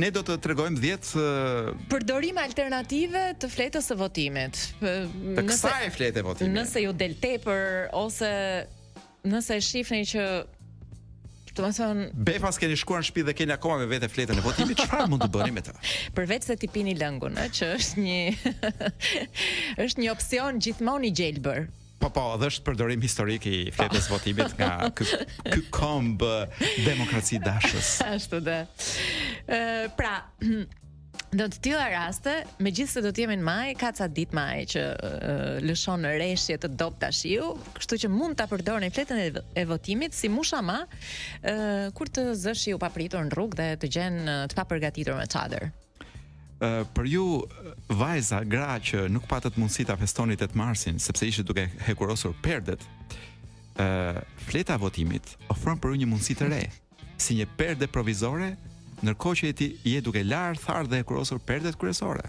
Ne do të tregojmë 10 përdorime alternative të fletës së votimit. të kësaj flete votimi. Nëse ju del tepër ose nëse e shihni që Befas keni shkuar në shtëpi dhe keni akoma me vete fletën e votimit, çfarë mund të bëni me të? Përveç se ti pini lëngun, që është një është një opsion gjithmonë i gjelbër. Po, dhe është përdorim historik i fletës votimit nga ky komb demokraci dashës. Ashtu dhe. Pra, do të tilla raste, megjithëse do të jemi në maj, ka ca ditë maj që lëshon rreshje të dobta shiu, kështu që mund ta përdorni fletën e votimit si mushama kur të zë shiu papritur në rrugë dhe të gjen të papërgatitur me çadër. Për ju vajza, gra që nuk patët mundësi ta festoni 8 marsin sepse ishte duke hekurosur perdet, fleta e votimit ofron për ju një mundësi të re, si një perde provizore, ndërkohë që je duke larë tharë dhe hekurosur perdet kryesore.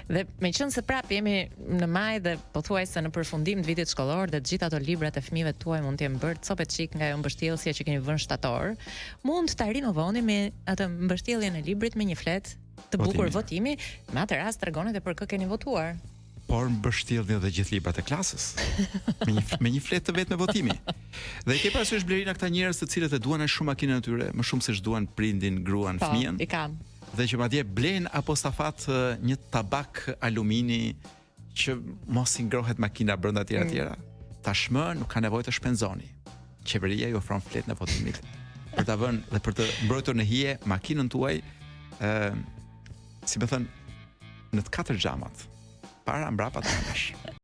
Dhe me qënë se prap jemi në maj dhe pothuajse në përfundim të vitit shkollor dhe të gjitha ato librat e fëmijëve tuaj mund të jenë bërë copet çik nga ajo mbështjellësja që keni vënë shtator, mund ta rinovoni me atë mbështjelljen e librit me një fletë të bukur votimi, në atë rast tregon edhe për kë keni votuar. Por mbështjellni edhe gjithë librat e klasës me një fletë të vetë me votimi. Dhe ke parasysh Blerina këta njerëz të cilët e duan shumë makinën e tyre, më shumë se ç'duan prindin, gruan, fëmijën. I kam. Dhe që madje blen apostafat një tabak alumini që mos i ngrohet makina brenda tjera. Tashmë nuk ka nevojë të shpenzoni. Qeveria ju ofron fletën e votimit për ta vënë dhe për të mbrojtur në hije makinën tuaj, si më thënë, në të 4 xhamat. Para mbrapa të